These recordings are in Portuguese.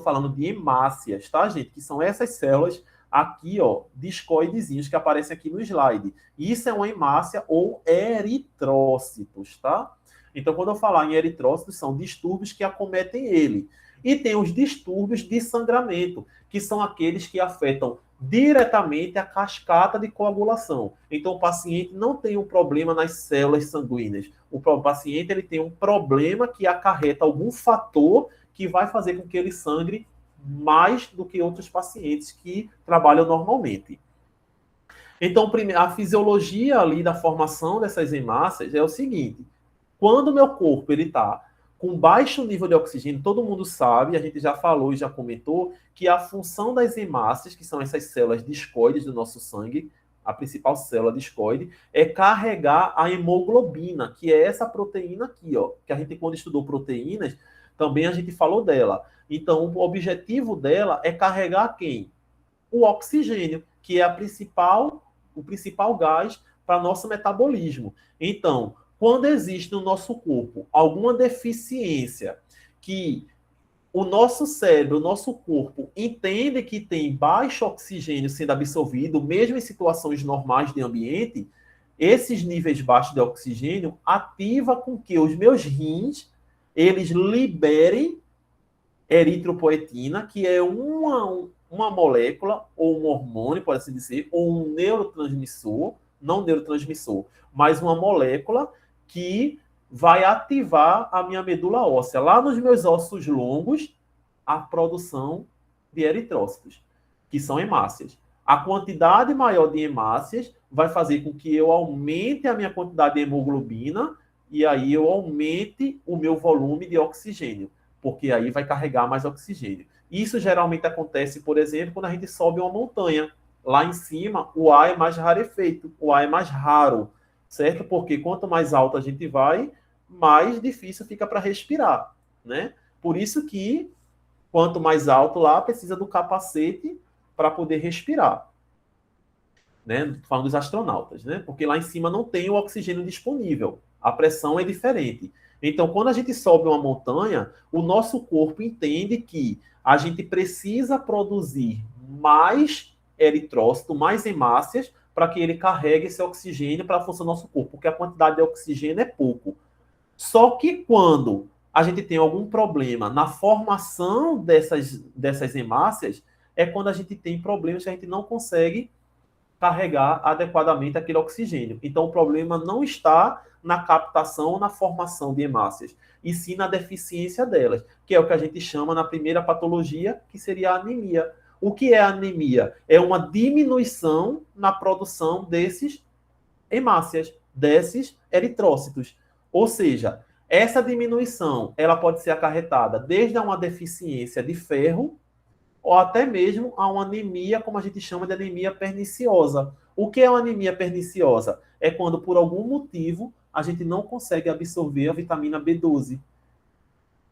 falando de hemácias, tá, gente? Que são essas células aqui, ó, discoidezinhos que aparecem aqui no slide. Isso é uma hemácia ou eritrócitos, tá? Então, quando eu falar em eritrócitos, são distúrbios que acometem ele. E tem os distúrbios de sangramento, que são aqueles que afetam diretamente a cascata de coagulação. Então, o paciente não tem um problema nas células sanguíneas. O paciente ele tem um problema que acarreta algum fator que vai fazer com que ele sangre mais do que outros pacientes que trabalham normalmente. Então, a fisiologia ali da formação dessas hemácias é o seguinte: quando o meu corpo ele está com baixo nível de oxigênio, todo mundo sabe, a gente já falou e já comentou, que a função das hemácias, que são essas células discoides do nosso sangue, a principal célula discoide, é carregar a hemoglobina, que é essa proteína aqui, ó, que a gente, quando estudou proteínas, também a gente falou dela. Então, o objetivo dela é carregar quem? O oxigênio, que é o principal gás para nosso metabolismo. Então, quando existe no nosso corpo alguma deficiência que o nosso cérebro, o nosso corpo entende que tem baixo oxigênio sendo absorvido, mesmo em situações normais de ambiente, esses níveis baixos de oxigênio ativa com que os meus rins eles liberem eritropoetina, que é uma molécula, ou um hormônio, pode assim dizer, ou um neurotransmissor, não neurotransmissor, mas uma molécula que vai ativar a minha medula óssea. Lá nos meus ossos longos, a produção de eritrócitos, que são hemácias. A quantidade maior de hemácias vai fazer com que eu aumente a minha quantidade de hemoglobina e aí eu aumente o meu volume de oxigênio, porque aí vai carregar mais oxigênio. Isso geralmente acontece, por exemplo, quando a gente sobe uma montanha. Lá em cima, o ar é mais rarefeito, o ar é mais raro, certo? Porque quanto mais alto a gente vai, mais difícil fica para respirar, né? Por isso que quanto mais alto lá, precisa do capacete para poder respirar, né? Falando dos astronautas, né? Porque lá em cima não tem o oxigênio disponível, a pressão é diferente. Então, quando a gente sobe uma montanha, o nosso corpo entende que a gente precisa produzir mais eritrócito, mais hemácias, para que ele carregue esse oxigênio para a função do nosso corpo, porque a quantidade de oxigênio é pouco. Só que quando a gente tem algum problema na formação dessas hemácias, é quando a gente tem problemas que a gente não consegue carregar adequadamente aquele oxigênio. Então, o problema não está na captação ou na formação de hemácias, e sim na deficiência delas, que é o que a gente chama na primeira patologia, que seria a anemia. O que é a anemia? É uma diminuição na produção desses hemácias, desses eritrócitos. Ou seja, essa diminuição ela pode ser acarretada desde uma deficiência de ferro ou até mesmo a uma anemia, como a gente chama de anemia perniciosa. O que é uma anemia perniciosa? É quando, por algum motivo, a gente não consegue absorver a vitamina B12.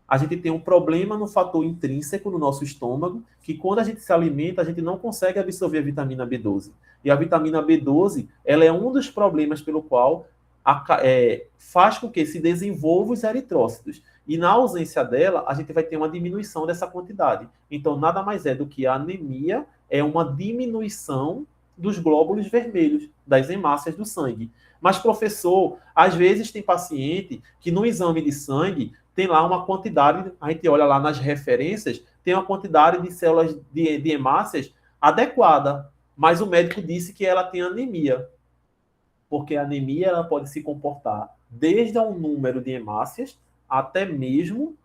A gente tem um problema no fator intrínseco no nosso estômago, que quando a gente se alimenta, a gente não consegue absorver a vitamina B12. E a vitamina B12, ela é um dos problemas pelo qual faz com que se desenvolvam os eritrócitos. E na ausência dela, a gente vai ter uma diminuição dessa quantidade. Então, nada mais é do que a anemia, é uma diminuição dos glóbulos vermelhos, das hemácias do sangue. Mas, professor, às vezes tem paciente que no exame de sangue tem lá uma quantidade, a gente olha lá nas referências, tem uma quantidade de células de hemácias adequada, mas o médico disse que ela tem anemia, porque a anemia ela pode se comportar desde um número de hemácias até mesmo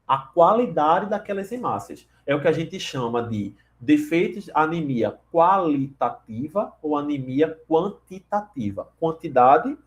a qualidade daquelas hemácias. É o que a gente chama de defeitos, anemia qualitativa ou anemia quantitativa. Quantidade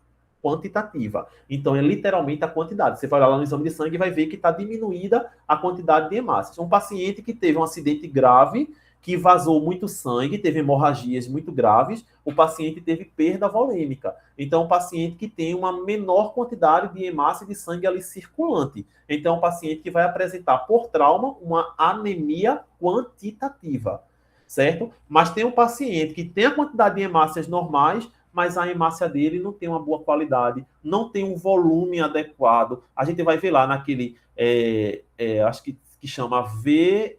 quantitativa. Então, é literalmente a quantidade. Você vai olhar lá no exame de sangue e vai ver que está diminuída a quantidade de hemácias. Um paciente que teve um acidente grave, que vazou muito sangue, teve hemorragias muito graves, o paciente teve perda volêmica. Então, um paciente que tem uma menor quantidade de hemácia de sangue ali circulante. Então, um paciente que vai apresentar, por trauma, uma anemia quantitativa, certo? Mas tem um paciente que tem a quantidade de hemácias normais, mas a hemácia dele não tem uma boa qualidade, não tem um volume adequado. A gente vai ver lá naquele, acho que que chama VR,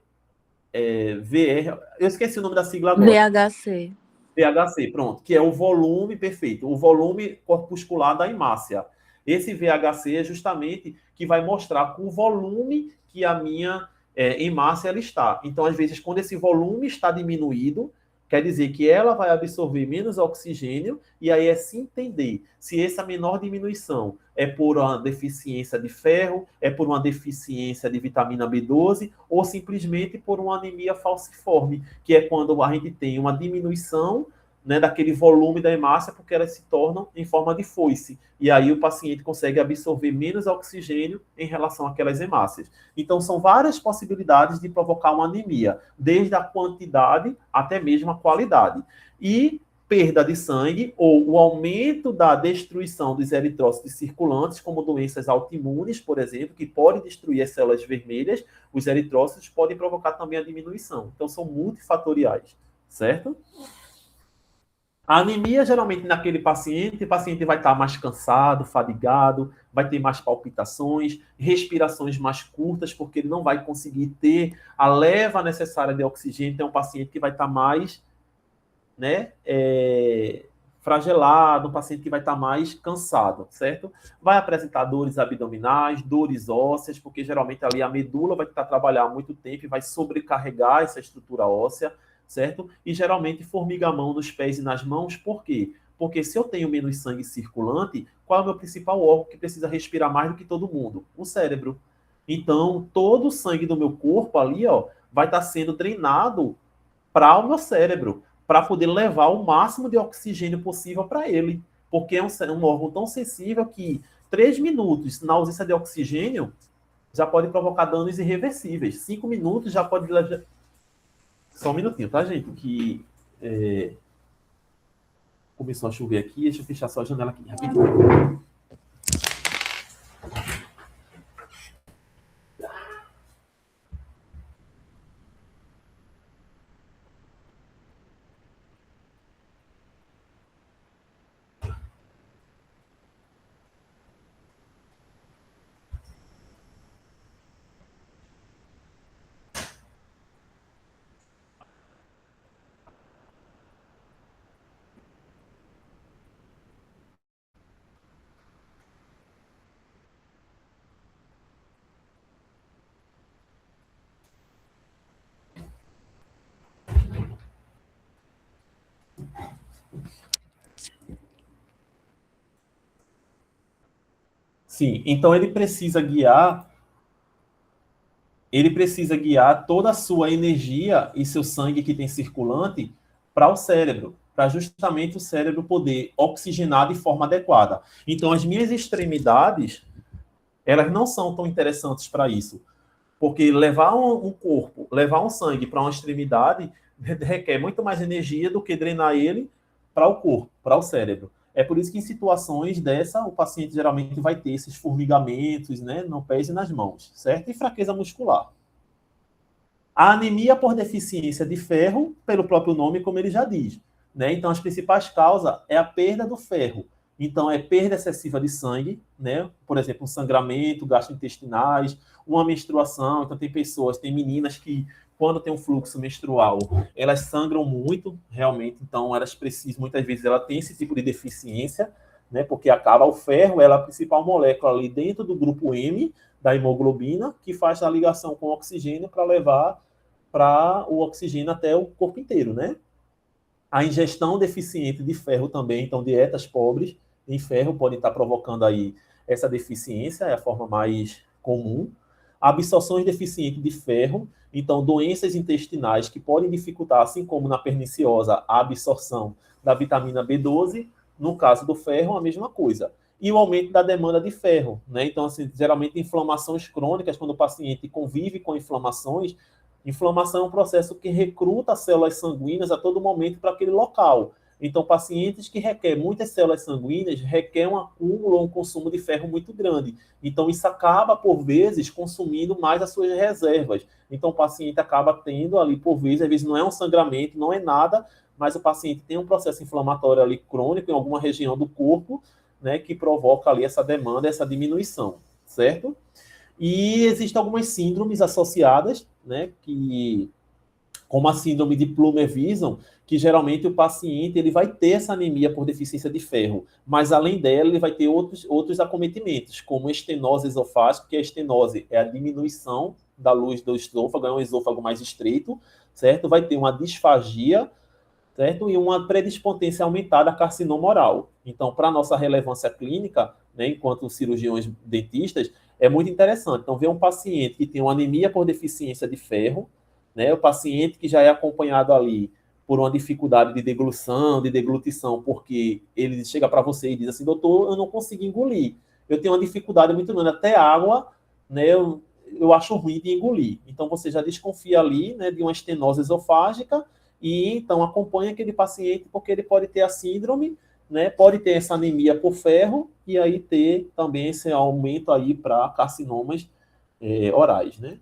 eu esqueci o nome da sigla agora. VHC. VHC, pronto, que é o volume perfeito, o volume corpuscular da hemácia. Esse VHC é justamente que vai mostrar com o volume que a minha hemácia ela está. Então, às vezes, quando esse volume está diminuído, quer dizer que ela vai absorver menos oxigênio, e aí é se entender se essa menor diminuição é por uma deficiência de ferro, é por uma deficiência de vitamina B12, ou simplesmente por uma anemia falciforme, que é quando a gente tem uma diminuição, né, daquele volume da hemácia, porque elas se tornam em forma de foice. E aí o paciente consegue absorver menos oxigênio em relação àquelas hemácias. Então, são várias possibilidades de provocar uma anemia, desde a quantidade até mesmo a qualidade. E perda de sangue ou o aumento da destruição dos eritrócitos circulantes, como doenças autoimunes, por exemplo, que podem destruir as células vermelhas, os eritrócitos podem provocar também a diminuição. Então, são multifatoriais, certo? A anemia, geralmente, naquele paciente, o paciente vai estar mais cansado, fadigado, vai ter mais palpitações, respirações mais curtas, porque ele não vai conseguir ter a leva necessária de oxigênio. Então, é um paciente que vai estar mais, né, fragelado, um paciente que vai estar mais cansado, certo? Vai apresentar dores abdominais, dores ósseas, porque geralmente ali a medula vai estar trabalhando há muito tempo e vai sobrecarregar essa estrutura óssea, certo? E geralmente formigamão nos pés e nas mãos, por quê? Porque se eu tenho menos sangue circulante, qual é o meu principal órgão que precisa respirar mais do que todo mundo? O cérebro. Então, todo o sangue do meu corpo ali, ó, vai estar sendo drenado para o meu cérebro, para poder levar o máximo de oxigênio possível para ele. Porque é um órgão tão sensível que 3 minutos na ausência de oxigênio já pode provocar danos irreversíveis. 5 minutos já pode... Só um minutinho, tá, gente? Que começou a chover aqui. Deixa eu fechar só a janela aqui, rapidinho. Sim, então ele precisa guiar toda a sua energia e seu sangue que tem circulante para o cérebro, para justamente o cérebro poder oxigenar de forma adequada. Então, as minhas extremidades, elas não são tão interessantes para isso, porque levar um corpo, levar um sangue para uma extremidade requer muito mais energia do que drenar ele para o corpo, para o cérebro. É por isso que em situações dessa, o paciente geralmente vai ter esses formigamentos, né, no pés e nas mãos, certo? E fraqueza muscular. A anemia por deficiência de ferro, pelo próprio nome, como ele já diz, né? Então, as principais causas é a perda do ferro. Então, é perda excessiva de sangue, né? Por exemplo, um sangramento, gastrointestinais, uma menstruação. Então, tem pessoas, tem meninas que, quando tem um fluxo menstrual, elas sangram muito, realmente. Então, elas precisam, muitas vezes, ela tem esse tipo de deficiência, né? Porque acaba o ferro, ela é a principal molécula ali dentro do grupo M da hemoglobina, que faz a ligação com o oxigênio para levar para o oxigênio até o corpo inteiro, né? A ingestão deficiente de ferro também, então dietas pobres em ferro podem estar provocando aí essa deficiência, é a forma mais comum. Absorções deficientes de ferro, então doenças intestinais que podem dificultar, assim como na perniciosa, a absorção da vitamina B12, no caso do ferro, a mesma coisa. E o aumento da demanda de ferro, né? Então, assim, geralmente inflamações crônicas, quando o paciente convive com inflamações, inflamação é um processo que recruta células sanguíneas a todo momento para aquele local. Então, pacientes que requerem muitas células sanguíneas requerem um acúmulo ou um consumo de ferro muito grande. Então, isso acaba, por vezes, consumindo mais as suas reservas. Então, o paciente acaba tendo ali, por vezes, às vezes não é um sangramento, não é nada, mas o paciente tem um processo inflamatório ali crônico em alguma região do corpo, né, que provoca ali essa demanda, essa diminuição, certo? E existem algumas síndromes associadas, né, que, como a síndrome de Plummer-Vinson, que geralmente o paciente ele vai ter essa anemia por deficiência de ferro, mas além dela ele vai ter outros acometimentos, como estenose esofágica, que a estenose é a diminuição da luz do esôfago, é um esôfago mais estreito, certo? Vai ter uma disfagia, certo? E uma predispotência aumentada a carcinoma oral. Então, para a nossa relevância clínica, né, enquanto cirurgiões dentistas, é muito interessante. Então, ver um paciente que tem uma anemia por deficiência de ferro, né, o paciente que já é acompanhado ali por uma dificuldade de deglução, de deglutição, porque ele chega para você e diz assim, doutor, eu não consigo engolir. Eu tenho uma dificuldade muito grande, até água, né, eu acho ruim de engolir. Então, você já desconfia ali, né, de uma estenose esofágica, e então acompanha aquele paciente, porque ele pode ter a síndrome, né, pode ter essa anemia por ferro, e aí ter também esse aumento aí para carcinomas orais, né?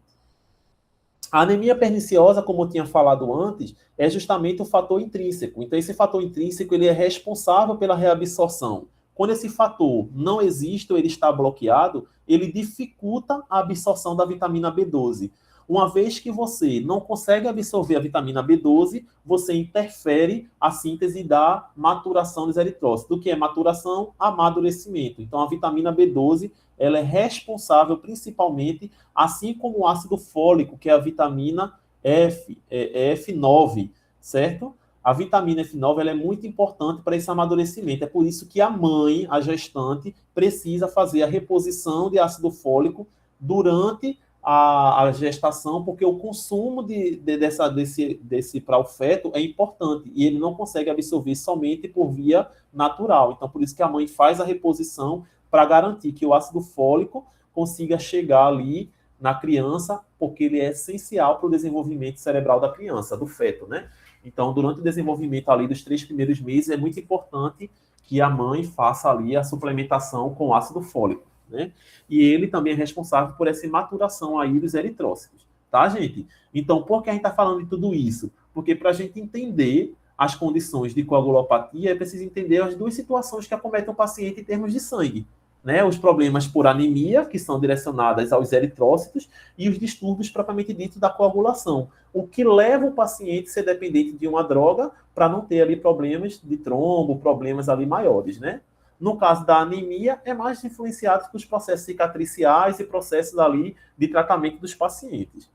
A anemia perniciosa, como eu tinha falado antes, é justamente o fator intrínseco. Então, esse fator intrínseco ele é responsável pela reabsorção. Quando esse fator não existe ou ele está bloqueado, ele dificulta a absorção da vitamina B12. Uma vez que você não consegue absorver a vitamina B12, você interfere a síntese da maturação dos eritrócitos. Do que é maturação? Amadurecimento. Então, a vitamina B12 ela é responsável principalmente, assim como o ácido fólico, que é a vitamina F9, certo? A vitamina F9 ela é muito importante para esse amadurecimento. É por isso que a mãe, a gestante, precisa fazer a reposição de ácido fólico durante a gestação, porque o consumo desse para o feto é importante e ele não consegue absorver somente por via natural. Então, por isso que a mãe faz a reposição para garantir que o ácido fólico consiga chegar ali na criança, porque ele é essencial para o desenvolvimento cerebral da criança, do feto, né? Então, durante o desenvolvimento ali dos 3 primeiros meses, é muito importante que a mãe faça ali a suplementação com ácido fólico, né? E ele também é responsável por essa maturação aí dos eritrócitos, tá, gente? Então, por que a gente está falando de tudo isso? Porque para a gente entender as condições de coagulopatia, é preciso entender as duas situações que acometem o paciente em termos de sangue, né? Os problemas por anemia, que são direcionadas aos eritrócitos, e os distúrbios propriamente dito da coagulação, o que leva o paciente a ser dependente de uma droga para não ter ali problemas de trombo, problemas ali maiores, né? No caso da anemia, é mais influenciado pelos processos cicatriciais e processos ali de tratamento dos pacientes.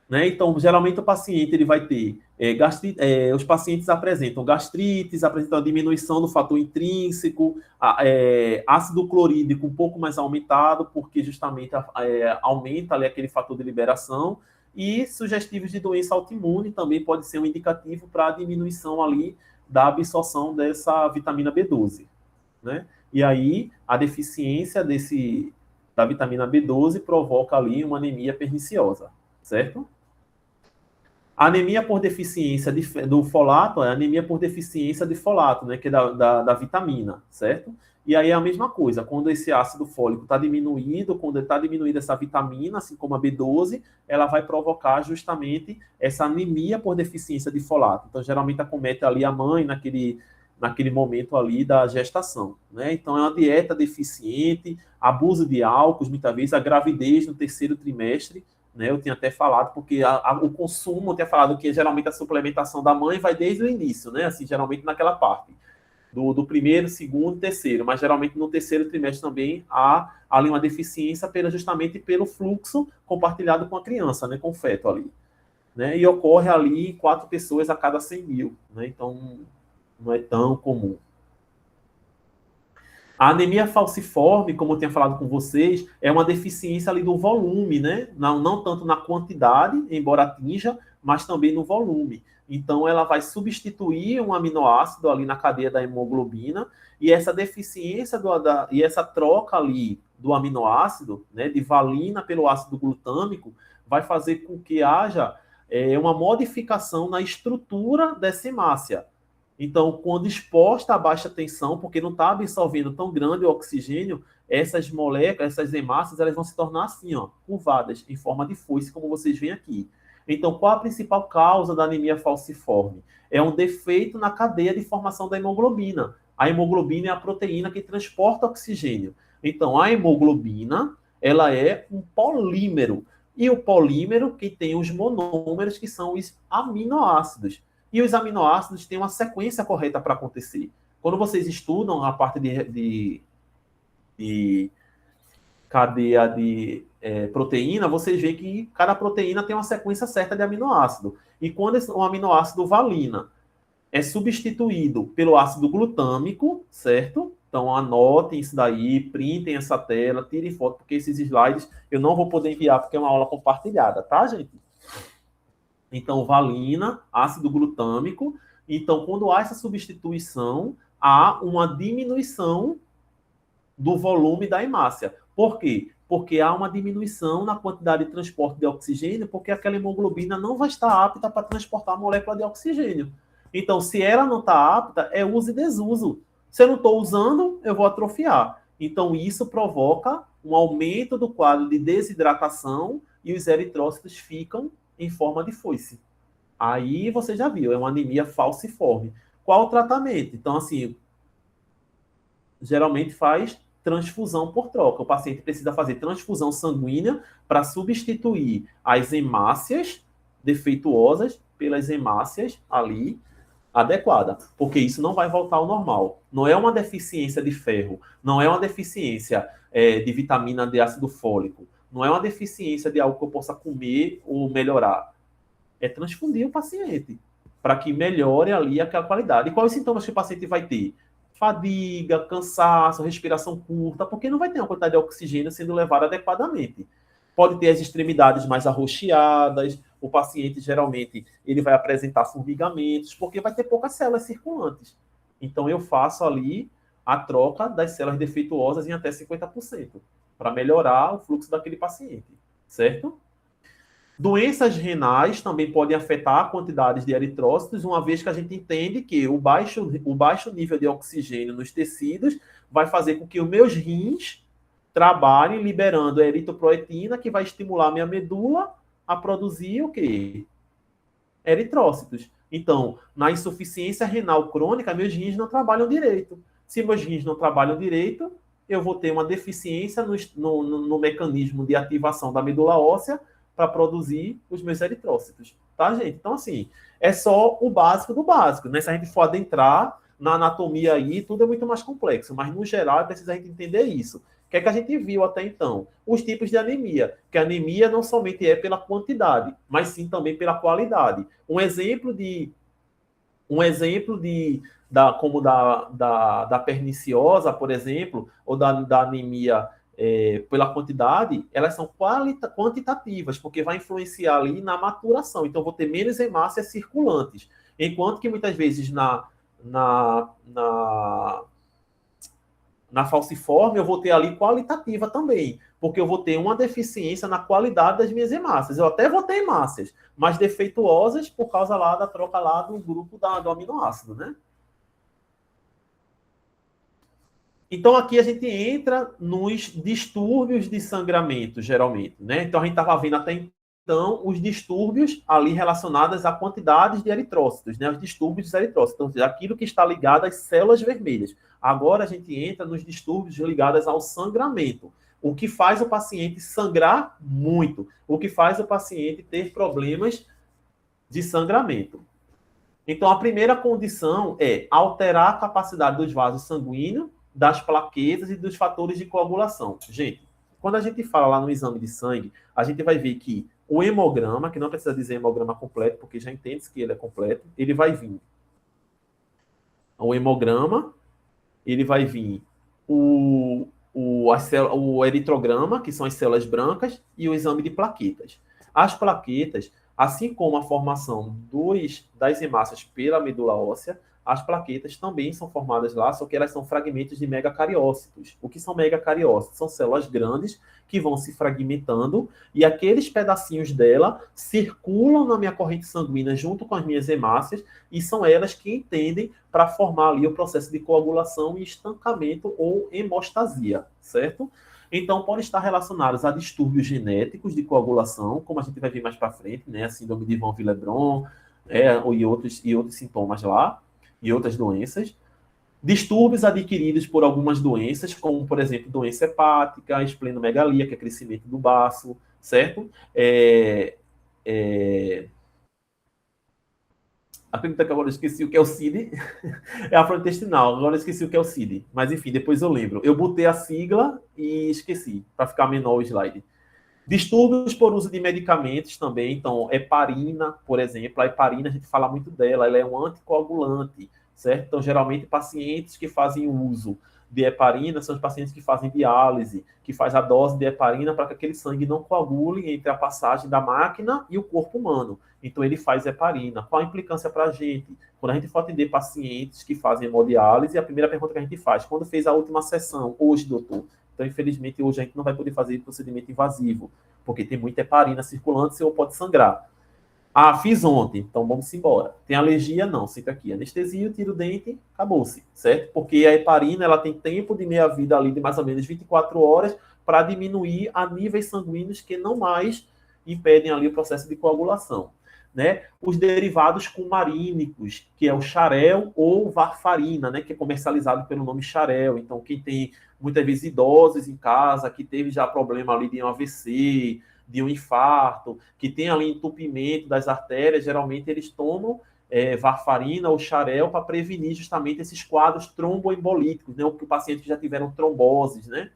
Né? Então, geralmente o paciente ele vai ter os pacientes apresentam gastrites, apresentam a diminuição do fator intrínseco, ácido clorídrico um pouco mais aumentado, porque justamente aumenta ali aquele fator de liberação, e sugestivos de doença autoimune também pode ser um indicativo para a diminuição ali da absorção dessa vitamina B12, né? E aí a deficiência da vitamina B12 provoca ali uma anemia perniciosa, certo? A anemia por deficiência do folato é anemia por deficiência de folato, né, que é da vitamina, certo? E aí é a mesma coisa, quando esse ácido fólico está diminuído, quando está diminuída essa vitamina, assim como a B12, ela vai provocar justamente essa anemia por deficiência de folato. Então, geralmente acomete ali a mãe naquele momento ali da gestação, né? Então, é uma dieta deficiente, abuso de álcool, muitas vezes a gravidez no terceiro trimestre, né, eu tinha até falado, porque o consumo, eu tinha falado que geralmente a suplementação da mãe vai desde o início, né? Assim, geralmente naquela parte do primeiro, segundo, terceiro, mas geralmente no terceiro trimestre também há ali uma deficiência justamente pelo fluxo compartilhado com a criança, né? Com o feto ali, né? E ocorre ali em 4 pessoas a cada 100 mil, né? Então não é tão comum. A anemia falciforme, como eu tinha falado com vocês, é uma deficiência ali do volume, né? Não tanto na quantidade, embora atinja, mas também no volume. Então, ela vai substituir um aminoácido ali na cadeia da hemoglobina, e essa deficiência e essa troca ali do aminoácido, né, de valina pelo ácido glutâmico, vai fazer com que haja uma modificação na estrutura dessa hemácia. Então, quando exposta a baixa tensão, porque não está absorvendo tão grande o oxigênio, essas moléculas, essas hemácias, elas vão se tornar assim, ó, curvadas, em forma de foice, como vocês veem aqui. Então, qual a principal causa da anemia falciforme? É um defeito na cadeia de formação da hemoglobina. A hemoglobina é a proteína que transporta oxigênio. Então, a hemoglobina, ela é um polímero. E o polímero que tem os monômeros, que são os aminoácidos. E os aminoácidos têm uma sequência correta para acontecer. Quando vocês estudam a parte de cadeia de proteína, vocês veem que cada proteína tem uma sequência certa de aminoácido. E quando o aminoácido valina é substituído pelo ácido glutâmico, certo? Então anotem isso daí, printem essa tela, tirem foto, porque esses slides eu não vou poder enviar porque é uma aula compartilhada, tá, gente? Então, valina, ácido glutâmico. Então, quando há essa substituição, há uma diminuição do volume da hemácia. Por quê? Porque há uma diminuição na quantidade de transporte de oxigênio, porque aquela hemoglobina não vai estar apta para transportar a molécula de oxigênio. Então, se ela não está apta, é uso e desuso. Se eu não estou usando, eu vou atrofiar. Então, isso provoca um aumento do quadro de desidratação e os eritrócitos ficam em forma de foice. Aí você já viu, é uma anemia falciforme. Qual o tratamento? Então, assim, geralmente faz transfusão por troca. O paciente precisa fazer transfusão sanguínea para substituir as hemácias defeituosas pelas hemácias ali adequada, porque isso não vai voltar ao normal. Não é uma deficiência de ferro, não é uma deficiência de vitamina de ácido fólico, não é uma deficiência de algo que eu possa comer ou melhorar. É transfundir o paciente para que melhore ali aquela qualidade. E quais os sintomas que o paciente vai ter? Fadiga, cansaço, respiração curta, porque não vai ter uma quantidade de oxigênio sendo levada adequadamente. Pode ter as extremidades mais arroxeadas, o paciente geralmente ele vai apresentar formigamentos, porque vai ter poucas células circulantes. Então eu faço ali a troca das células defeituosas em até 50%, para melhorar o fluxo daquele paciente, certo? Doenças renais também podem afetar a quantidade de eritrócitos, uma vez que a gente entende que o baixo nível de oxigênio nos tecidos vai fazer com que os meus rins trabalhem liberando a eritropoetina, que vai estimular a minha medula a produzir o quê? Eritrócitos. Então, na insuficiência renal crônica, meus rins não trabalham direito. Se meus rins não trabalham direito, eu vou ter uma deficiência no mecanismo de ativação da medula óssea para produzir os meus eritrócitos, tá, gente? Então, assim, é só o básico do básico, né? Se a gente for adentrar na anatomia aí, tudo é muito mais complexo, mas no geral é preciso a gente entender isso. O que é que a gente viu até então? Os tipos de anemia, que a anemia não somente é pela quantidade, mas sim também pela qualidade. Como da perniciosa, por exemplo, ou da anemia pela quantidade, elas são quantitativas, porque vai influenciar ali na maturação. Então, vou ter menos hemácias circulantes. Enquanto que muitas vezes na falciforme eu vou ter ali qualitativa também, porque eu vou ter uma deficiência na qualidade das minhas hemácias. Eu até vou ter hemácias, mas defeituosas por causa lá da troca lá do grupo do aminoácido, né? Então, aqui a gente entra nos distúrbios de sangramento, geralmente, né? Então, a gente estava vendo até então os distúrbios ali relacionados a quantidades de eritrócitos, né? Os distúrbios dos eritrócitos, então, aquilo que está ligado às células vermelhas. Agora, a gente entra nos distúrbios ligados ao sangramento. O que faz o paciente sangrar muito, o que faz o paciente ter problemas de sangramento. Então, a primeira condição é alterar a capacidade dos vasos sanguíneos, das plaquetas e dos fatores de coagulação. Gente, quando a gente fala lá no exame de sangue, a gente vai ver que o hemograma, que não precisa dizer hemograma completo, porque já entende que ele é completo, ele vai vir o hemograma, ele vai vir o eritrograma, que são as células brancas, e o exame de plaquetas. As plaquetas, assim como a formação das hemácias pela medula óssea, as plaquetas também são formadas lá, só que elas são fragmentos de megacariócitos. O que são megacariócitos? São células grandes que vão se fragmentando e aqueles pedacinhos dela circulam na minha corrente sanguínea junto com as minhas hemácias e são elas que entendem para formar ali o processo de coagulação e estancamento ou hemostasia, certo? Então, podem estar relacionados a distúrbios genéticos de coagulação, como a gente vai ver mais para frente, né? A síndrome de Von Willebrand e outros sintomas lá, e outras doenças. Distúrbios adquiridos por algumas doenças, como, por exemplo, doença hepática, esplenomegalia, que é crescimento do baço, certo? Acredita que agora eu esqueci o que é o CID. É afrointestinal, agora eu esqueci o que é o CID. Mas, enfim, depois eu lembro. Eu botei a sigla e esqueci, para ficar menor o slide. Distúrbios por uso de medicamentos também, então, heparina, por exemplo, a heparina, a gente fala muito dela, ela é um anticoagulante, certo? Então, geralmente, pacientes que fazem uso de heparina são os pacientes que fazem diálise, que faz a dose de heparina para que aquele sangue não coagule entre a passagem da máquina e o corpo humano. Então, ele faz heparina. Qual a implicância para a gente? Quando a gente for atender pacientes que fazem hemodiálise, a primeira pergunta que a gente faz, quando fez a última sessão? Hoje, doutor? Então, infelizmente, hoje a gente não vai poder fazer procedimento invasivo, porque tem muita heparina circulante, seu pode sangrar. Ah, fiz ontem, então vamos embora. Tem alergia? Não, fica aqui. Anestesia, tira o dente, acabou-se, certo? Porque a heparina, ela tem tempo de meia-vida ali de mais ou menos 24 horas para diminuir a níveis sanguíneos que não mais impedem ali o processo de coagulação. Né? Os derivados cumarínicos, que é o xarel ou varfarina, né? Que é comercializado pelo nome xarel. Então, quem tem muitas vezes idosos em casa, que teve já problema ali de um AVC, de um infarto, que tem ali entupimento das artérias, geralmente eles tomam varfarina ou xarel para prevenir justamente esses quadros tromboembolíticos, né? O paciente que já tiveram tromboses, né?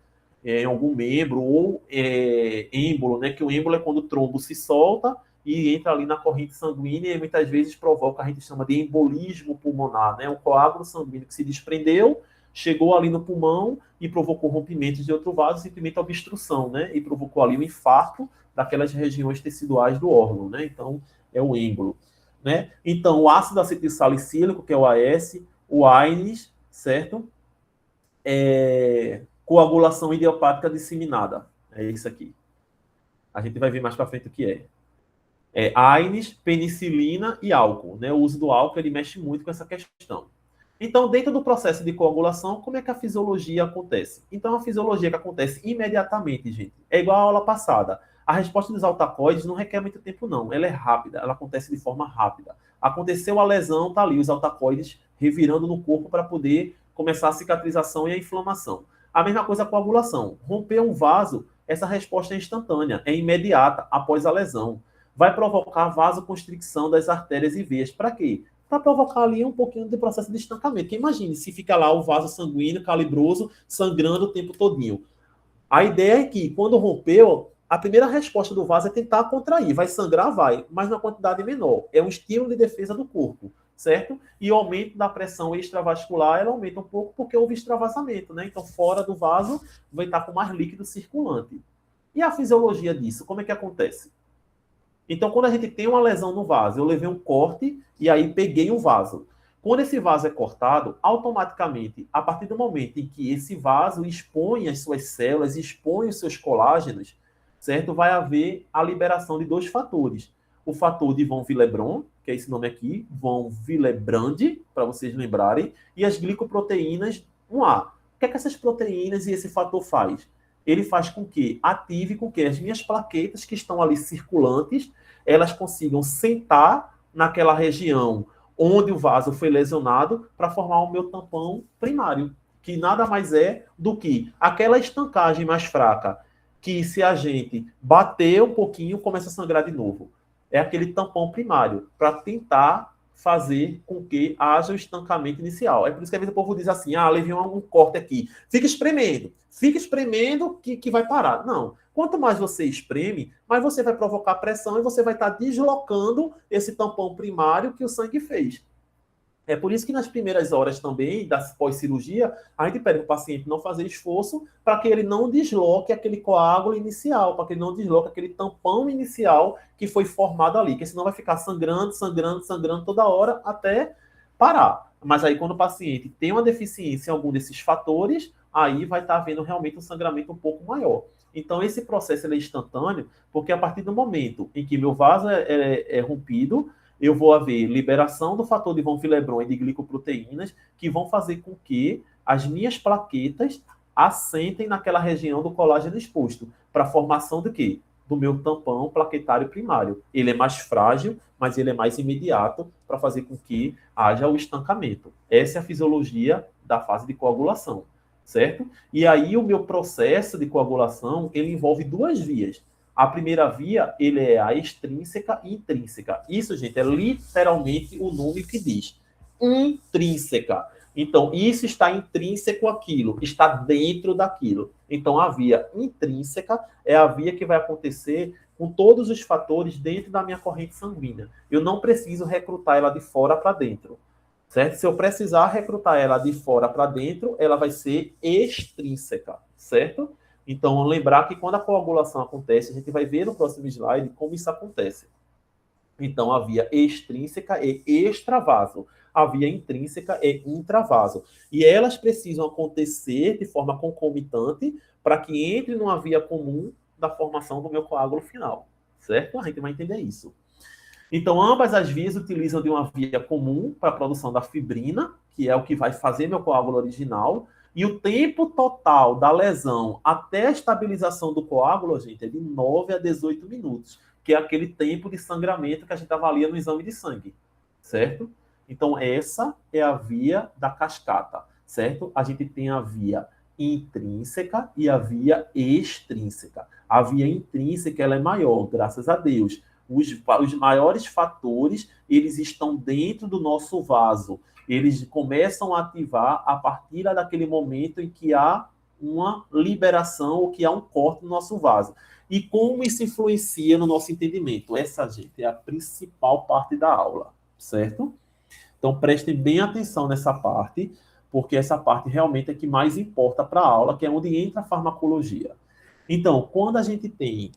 Em algum membro, ou êmbolo, né? Que o êmbolo é quando o trombo se solta e entra ali na corrente sanguínea e muitas vezes provoca, a gente chama de embolismo pulmonar, né? Um coágulo sanguíneo que se desprendeu, chegou ali no pulmão e provocou rompimento de outro vaso, simplesmente obstrução, né? E provocou ali o infarto daquelas regiões teciduais do órgão, né? Então, é o êmbolo, né? Então, o ácido acetil salicílico, que é o AS, o AINES, certo? Coagulação idiopática disseminada. É isso aqui. A gente vai ver mais para frente o que é. AINES, penicilina e álcool, né? O uso do álcool, ele mexe muito com essa questão. Então, dentro do processo de coagulação, como é que a fisiologia acontece? Então, a fisiologia que acontece imediatamente, gente, é igual à aula passada. A resposta dos altacoides não requer muito tempo, não. Ela é rápida, ela acontece de forma rápida. Aconteceu a lesão, tá ali os altacoides revirando no corpo para poder começar a cicatrização e a inflamação. A mesma coisa a coagulação. Romper um vaso, essa resposta é instantânea, é imediata após a lesão. Vai provocar vasoconstricção das artérias e veias. Para quê? Para provocar ali um pouquinho de processo de estancamento. Porque imagine se fica lá o vaso sanguíneo calibroso sangrando o tempo todinho. A ideia é que, quando rompeu, a primeira resposta do vaso é tentar contrair. Vai sangrar? Vai, mas na quantidade menor. É um estímulo de defesa do corpo, certo? E o aumento da pressão extravascular, ela aumenta um pouco porque houve extravasamento, né? Então, fora do vaso, vai estar com mais líquido circulante. E a fisiologia disso, como é que acontece? Então, quando a gente tem uma lesão no vaso, eu levei um corte e aí peguei o vaso. Quando esse vaso é cortado, automaticamente, a partir do momento em que esse vaso expõe as suas células, expõe os seus colágenos, certo? Vai haver a liberação de dois fatores. O fator de von Willebrand, que é esse nome aqui, von Willebrand, para vocês lembrarem, e as glicoproteínas 1A. O que é que essas proteínas e esse fator faz? Ele faz com que ative com que as minhas plaquetas que estão ali circulantes, elas consigam sentar naquela região onde o vaso foi lesionado para formar o meu tampão primário, que nada mais é do que aquela estancagem mais fraca, que se a gente bater um pouquinho, começa a sangrar de novo. É aquele tampão primário, para tentar fazer com que haja o estancamento inicial. É por isso que às vezes o povo diz assim, levei um corte aqui. Fica espremendo que vai parar. Não. Quanto mais você espreme, mais você vai provocar pressão e você vai estar deslocando esse tampão primário que o sangue fez. É por isso que nas primeiras horas também da pós-cirurgia, a gente pede para o paciente não fazer esforço para que ele não desloque aquele coágulo inicial, para que ele não desloque aquele tampão inicial que foi formado ali, que senão vai ficar sangrando toda hora até parar. Mas aí quando o paciente tem uma deficiência em algum desses fatores, aí vai estar havendo realmente um sangramento um pouco maior. Então esse processo é instantâneo, porque a partir do momento em que meu vaso é rompido, eu vou haver liberação do fator de von Willebrand e de glicoproteínas que vão fazer com que as minhas plaquetas assentem naquela região do colágeno exposto, para a formação do quê? do meu tampão plaquetário primário. Ele é mais frágil, mas ele é mais imediato para fazer com que haja o estancamento. Essa é a fisiologia da fase de coagulação, certo? E aí o meu processo de coagulação, ele envolve duas vias. A primeira via, ele é a extrínseca e intrínseca. Isso, gente, é literalmente o nome que diz. Intrínseca. Então, isso está intrínseco àquilo, está dentro daquilo. Então, a via intrínseca é a via que vai acontecer com todos os fatores dentro da minha corrente sanguínea. Eu não preciso recrutar ela de fora para dentro, certo? Se eu precisar recrutar ela de fora para dentro, ela vai ser extrínseca, certo? Então, lembrar que quando a coagulação acontece, a gente vai ver no próximo slide como isso acontece. Então, a via extrínseca é extravaso, a via intrínseca é intravaso. E elas precisam acontecer de forma concomitante para que entre numa via comum da formação do meu coágulo final, certo? A gente vai entender isso. Então, ambas as vias utilizam de uma via comum para a produção da fibrina, que é o que vai fazer meu coágulo original, e o tempo total da lesão até a estabilização do coágulo, gente, é de 9 a 18 minutos, que é aquele tempo de sangramento que a gente avalia no exame de sangue, certo? Então, essa é a via da cascata, certo? A gente tem a via intrínseca e a via extrínseca. A via intrínseca, ela é maior, graças a Deus. Os maiores fatores, eles estão dentro do nosso vaso. Eles começam a ativar a partir daquele momento em que há uma liberação ou que há um corte no nosso vaso. E como isso influencia no nosso entendimento? Essa, gente, é a principal parte da aula, certo? Então, prestem bem atenção nessa parte, porque essa parte realmente é que mais importa para a aula, que é onde entra a farmacologia. Então, quando a gente tem,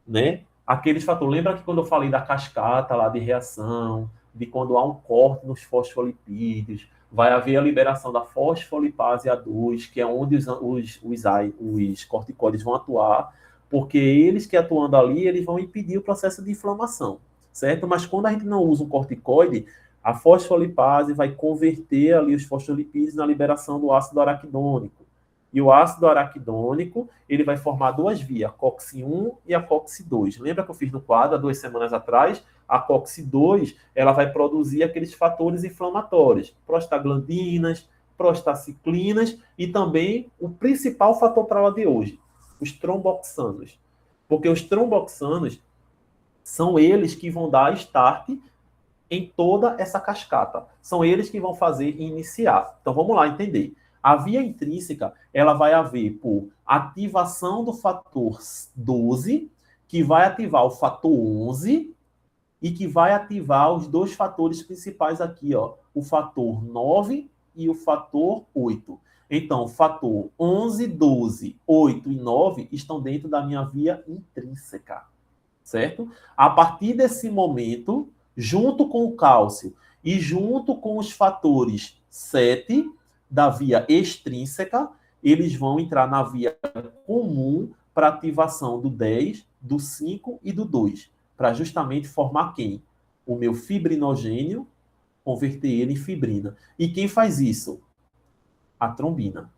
né, aqueles fatores, lembra que quando eu falei da cascata lá de reação, de quando há um corte nos fosfolipídios, vai haver a liberação da fosfolipase A2, que é onde os corticoides vão atuar, porque eles que atuando ali, eles vão impedir o processo de inflamação, certo? Mas quando a gente não usa um corticoide, a fosfolipase vai converter ali os fosfolipídios na liberação do ácido araquidônico. E o ácido araquidônico, ele vai formar duas vias, a COX-1 e a COX-2. Lembra que eu fiz no quadro há 2 semanas atrás? A COX-2, ela vai produzir aqueles fatores inflamatórios, prostaglandinas, prostaciclinas e também o principal fator para a aula de hoje, os tromboxanos. Porque os tromboxanos são eles que vão dar start em toda essa cascata. São eles que vão fazer iniciar. Então, vamos lá entender. A via intrínseca, ela vai haver por ativação do fator 12, que vai ativar o fator 11 e que vai ativar os dois fatores principais aqui, ó, o fator 9 e o fator 8. Então, o fator 11, 12, 8 e 9 estão dentro da minha via intrínseca, certo? A partir desse momento, junto com o cálcio e junto com os fatores 7 da via extrínseca, eles vão entrar na via comum para ativação do 10, do 5 e do 2, para justamente formar quem? O meu fibrinogênio, converter ele em fibrina. E quem faz isso? A trombina.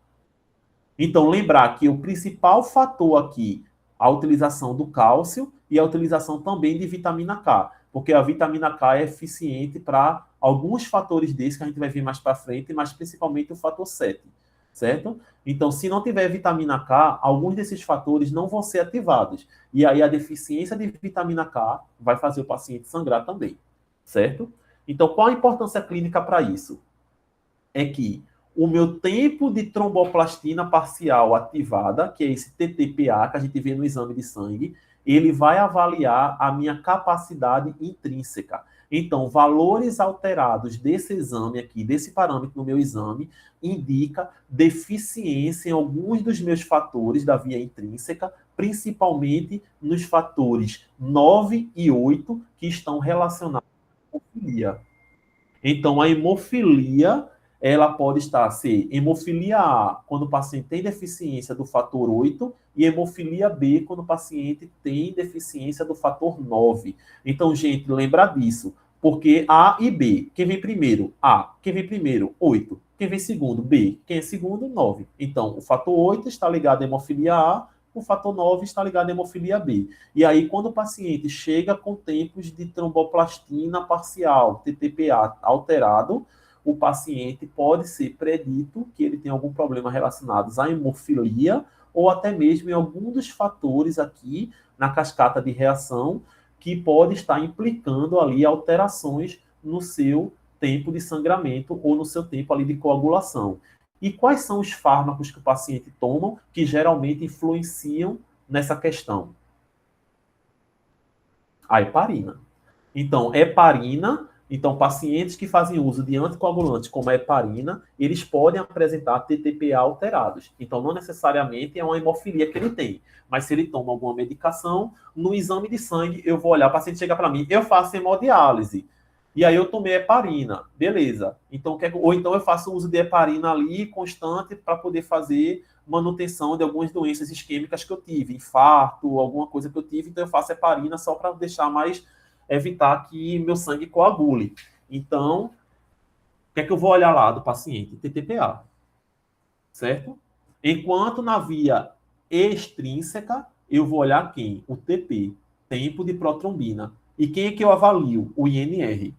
Então, lembrar que o principal fator aqui, a utilização do cálcio e a utilização também de vitamina K, porque a vitamina K é eficiente para alguns fatores desses que a gente vai ver mais para frente, mas principalmente o fator 7, certo? Então, se não tiver vitamina K, alguns desses fatores não vão ser ativados. E aí a deficiência de vitamina K vai fazer o paciente sangrar também, certo? Então, qual a importância clínica para isso? É que o meu tempo de tromboplastina parcial ativada, que é esse TTPA que a gente vê no exame de sangue, ele vai avaliar a minha capacidade intrínseca. Então, valores alterados desse exame aqui, desse parâmetro no meu exame, indica deficiência em alguns dos meus fatores da via intrínseca, principalmente nos fatores 9 e 8, que estão relacionados à hemofilia. Então, a hemofilia, ela pode estar ser hemofilia A, quando o paciente tem deficiência do fator 8, e hemofilia B, quando o paciente tem deficiência do fator 9. Então, gente, lembra disso, porque A e B, quem vem primeiro? A. Quem vem primeiro? 8. Quem vem segundo? B. Quem é segundo? 9. Então, o fator 8 está ligado à hemofilia A o fator 9 está ligado à hemofilia B. E aí, quando o paciente chega com tempos de tromboplastina parcial, TTPA alterado, o paciente pode ser predito que ele tem algum problema relacionado à hemofilia ou até mesmo em algum dos fatores aqui na cascata de reação que pode estar implicando ali alterações no seu tempo de sangramento ou no seu tempo ali de coagulação. E quais são os fármacos que o paciente toma que geralmente influenciam nessa questão? A heparina. Então, heparina, então pacientes que fazem uso de anticoagulantes como a heparina, eles podem apresentar TTPA alterados. Então, não necessariamente é uma hemofilia que ele tem, mas se ele toma alguma medicação, no exame de sangue eu vou olhar, o paciente chega para mim, eu faço hemodiálise, e aí eu tomei heparina, beleza. Então, ou então eu faço uso de heparina ali constante para poder fazer manutenção de algumas doenças isquêmicas que eu tive, infarto, alguma coisa que eu tive, então eu faço heparina só para deixar mais, evitar que meu sangue coagule. Então, o que é que eu vou olhar lá do paciente? TTPA, certo? Enquanto na via extrínseca, eu vou olhar quem? O TP, tempo de protrombina. E quem é que eu avalio? O INR.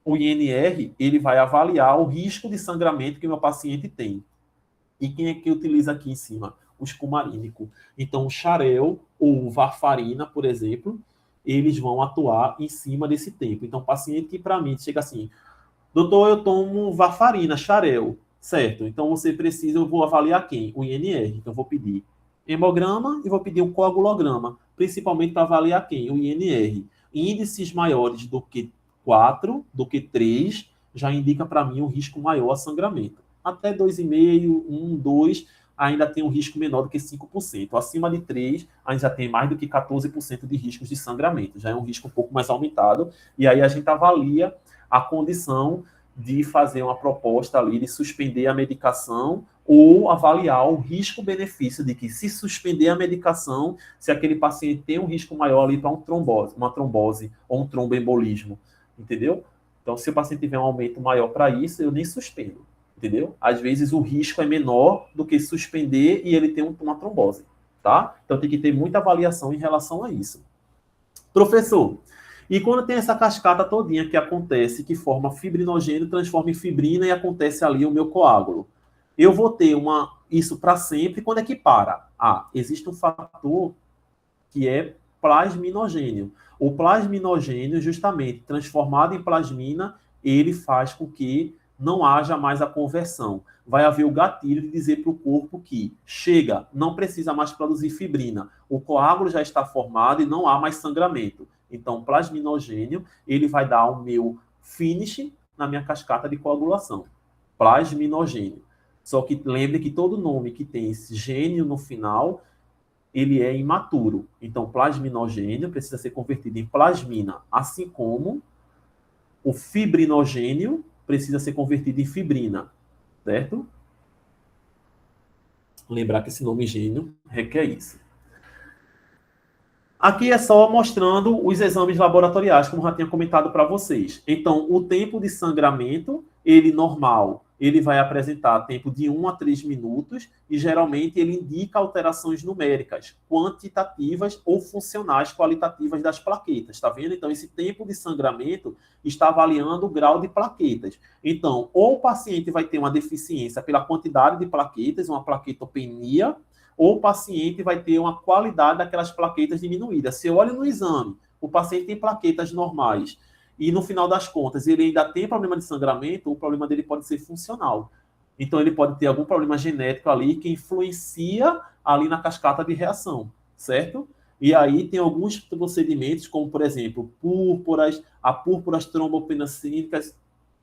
O INR, ele vai avaliar o risco de sangramento que o meu paciente tem. E quem é que utiliza aqui em cima? O escumarínico. Então, o xarel ou varfarina, por exemplo, eles vão atuar em cima desse tempo. Então, o paciente que para mim chega assim, doutor, eu tomo varfarina, xarel, certo? Então, você precisa, eu vou avaliar quem? O INR. Então, eu vou pedir hemograma e vou pedir um coagulograma, principalmente para avaliar quem? O INR. Índices maiores do que 4, do que 3, já indica para mim um risco maior a sangramento. Até 2,5, 1, 2, ainda tem um risco menor do que 5%. Acima de 3, a gente já tem mais do que 14% de riscos de sangramento. Já é um risco um pouco mais aumentado. E aí a gente avalia a condição de fazer uma proposta ali de suspender a medicação ou avaliar o risco-benefício de que se suspender a medicação, se aquele paciente tem um risco maior ali para uma trombose ou um tromboembolismo, entendeu? Então, se o paciente tiver um aumento maior para isso, eu nem suspendo, entendeu? Às vezes o risco é menor do que suspender e ele tem uma trombose, tá? Então tem que ter muita avaliação em relação a isso. Professor, e quando tem essa cascata todinha que acontece, que forma fibrinogênio, transforma em fibrina e acontece ali o meu coágulo, eu vou ter isso para sempre. Quando é que para? Existe um fator que é plasminogênio. O plasminogênio, justamente transformado em plasmina, ele faz com que não haja mais a conversão. Vai haver o gatilho de dizer para o corpo que chega, não precisa mais produzir fibrina. O coágulo já está formado e não há mais sangramento. Então, o plasminogênio, ele vai dar o meu finish na minha cascata de coagulação. Plasminogênio. Só que lembre que todo nome que tem esse gênio no final, ele é imaturo. Então, plasminogênio precisa ser convertido em plasmina, assim como o fibrinogênio precisa ser convertido em fibrina, certo? Lembrar que esse nome gênio requer isso. Aqui é só mostrando os exames laboratoriais, como já tinha comentado para vocês. Então, o tempo de sangramento, ele normal, ele vai apresentar tempo de 1 a 3 minutos e geralmente ele indica alterações numéricas, quantitativas ou funcionais qualitativas das plaquetas, tá vendo? Então, esse tempo de sangramento está avaliando o grau de plaquetas. Então, ou o paciente vai ter uma deficiência pela quantidade de plaquetas, uma plaquetopenia, ou o paciente vai ter uma qualidade daquelas plaquetas diminuídas. Se eu olho no exame, o paciente tem plaquetas normais e no final das contas ele ainda tem problema de sangramento, o problema dele pode ser funcional. Então ele pode ter algum problema genético ali que influencia ali na cascata de reação, certo? E aí tem alguns procedimentos, como por exemplo, púrpuras trombopenianas,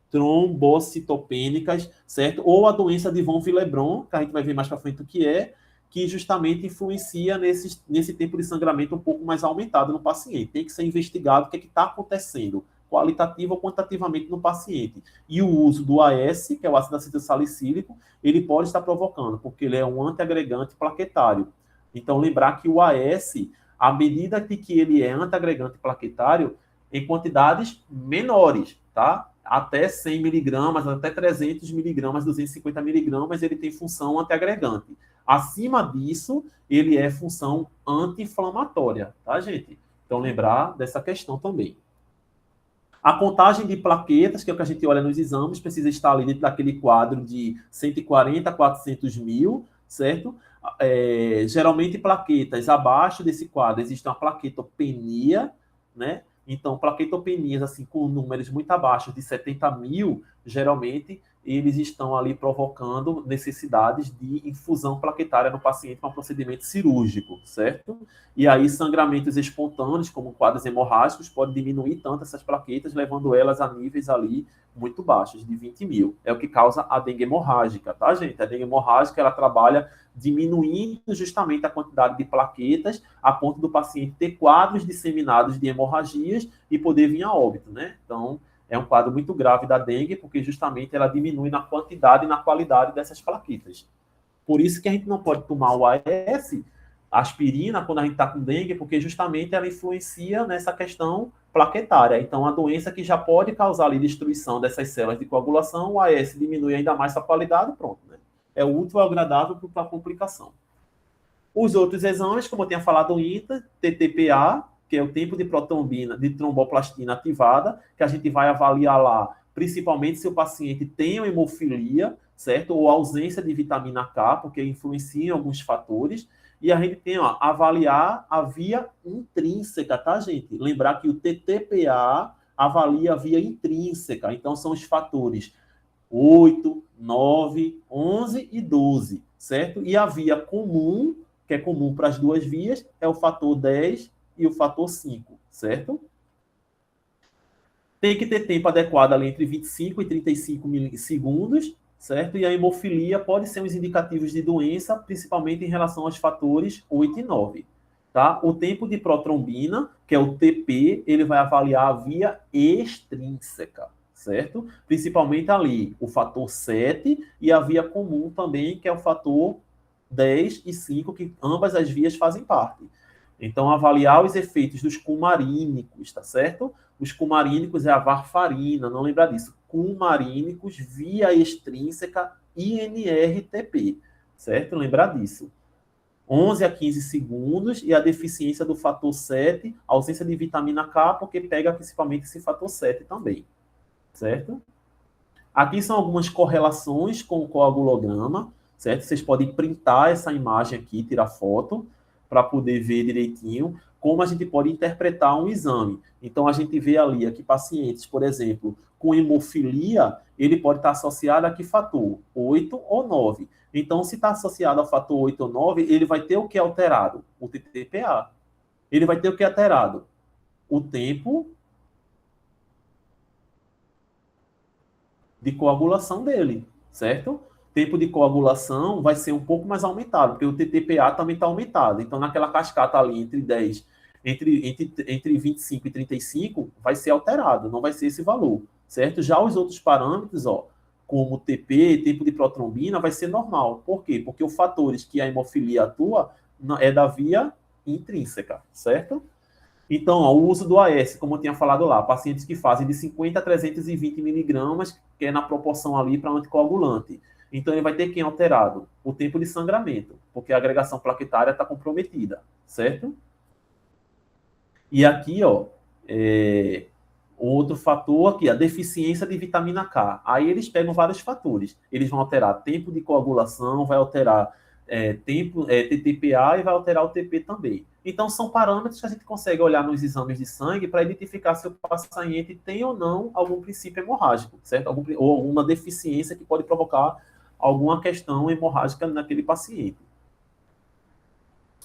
trombocitopênicas, certo? Ou a doença de von Willebrand, que a gente vai ver mais para frente o que é, que justamente influencia nesse tempo de sangramento um pouco mais aumentado no paciente. Tem que ser investigado o que é que está acontecendo, qualitativo ou quantitativamente no paciente. E o uso do AS, que é o ácido acetilsalicílico, ele pode estar provocando, porque ele é um antiagregante plaquetário. Então, lembrar que o AS, à medida que ele é antiagregante plaquetário, em quantidades menores, tá? Até 100 miligramas, até 300 miligramas, 250 miligramas, ele tem função antiagregante. Acima disso, ele é função anti-inflamatória, tá, gente? Então, lembrar dessa questão também. A contagem de plaquetas, que é o que a gente olha nos exames, precisa estar ali dentro daquele quadro de 140 a 400 mil, certo? Geralmente, plaquetas abaixo desse quadro, existe uma plaquetopenia, né? Então, plaquetopenias, assim, com números muito abaixo de 70 mil, geralmente, eles estão ali provocando necessidades de infusão plaquetária no paciente para um procedimento cirúrgico, certo? E aí, sangramentos espontâneos, como quadros hemorrágicos, podem diminuir tanto essas plaquetas, levando elas a níveis ali muito baixos, de 20 mil. É o que causa a dengue hemorrágica, tá, gente? A dengue hemorrágica, ela trabalha diminuindo justamente a quantidade de plaquetas, a ponto do paciente ter quadros disseminados de hemorragias e poder vir a óbito, né? Então, é um quadro muito grave da dengue, porque justamente ela diminui na quantidade e na qualidade dessas plaquetas. Por isso que a gente não pode tomar o AS, aspirina, quando a gente está com dengue, porque justamente ela influencia nessa questão plaquetária. Então, a doença que já pode causar ali destruição dessas células de coagulação, o AS diminui ainda mais a qualidade, pronto, né? É útil ou agradável para a complicação. Os outros exames, como eu tinha falado, o INTA, TTPA, que é o tempo de protrombina, de tromboplastina ativada, que a gente vai avaliar lá, principalmente se o paciente tem uma hemofilia, certo? Ou ausência de vitamina K, porque influencia em alguns fatores. E a gente tem, ó, avaliar a via intrínseca, tá, gente? Lembrar que o TTPA avalia a via intrínseca. Então, são os fatores 8, 9, 11 e 12, certo? E a via comum, que é comum para as duas vias, é o fator 10 e o fator 5, certo? Tem que ter tempo adequado ali entre 25 e 35 milissegundos, certo? E a hemofilia pode ser os indicativos de doença, principalmente em relação aos fatores 8 e 9. Tá? O tempo de protrombina, que é o TP, ele vai avaliar a via extrínseca, certo? Principalmente ali o fator 7 e a via comum também, que é o fator 10 e 5, que ambas as vias fazem parte. Então, avaliar os efeitos dos cumarínicos, tá certo? Os cumarínicos é a varfarina, não lembrar disso. Cumarínicos, via extrínseca, INRTP, certo? Lembrar disso. 11 a 15 segundos e a deficiência do fator 7, ausência de vitamina K, porque pega principalmente esse fator 7 também, certo? Aqui são algumas correlações com o coagulograma, certo? Vocês podem printar essa imagem aqui, tirar foto, para poder ver direitinho como a gente pode interpretar um exame. Então, a gente vê ali aqui pacientes, por exemplo, com hemofilia, ele pode estar associado a que fator? 8 ou 9. Então, se está associado ao fator 8 ou 9, ele vai ter o que alterado? O TTPA. Ele vai ter o que alterado? O tempo de coagulação dele, certo? Tempo de coagulação vai ser um pouco mais aumentado, porque o TTPA também está aumentado. Então, naquela cascata ali entre 10, entre 25 e 35, vai ser alterado, não vai ser esse valor, certo? Já os outros parâmetros, ó, como o TP, tempo de protrombina, vai ser normal. Por quê? Porque os fatores que a hemofilia atua é da via intrínseca, certo? Então, ó, o uso do AS, como eu tinha falado lá, pacientes que fazem de 50 a 320 miligramas, que é na proporção ali para anticoagulante. Então, ele vai ter quem alterado? O tempo de sangramento, porque a agregação plaquetária está comprometida, certo? E aqui, ó, outro fator aqui, a deficiência de vitamina K. Aí eles pegam vários fatores. Eles vão alterar tempo de coagulação, vai alterar TTPA e vai alterar o TP também. Então, são parâmetros que a gente consegue olhar nos exames de sangue para identificar se o paciente tem ou não algum princípio hemorrágico, certo? Ou alguma deficiência que pode provocar alguma questão hemorrágica naquele paciente.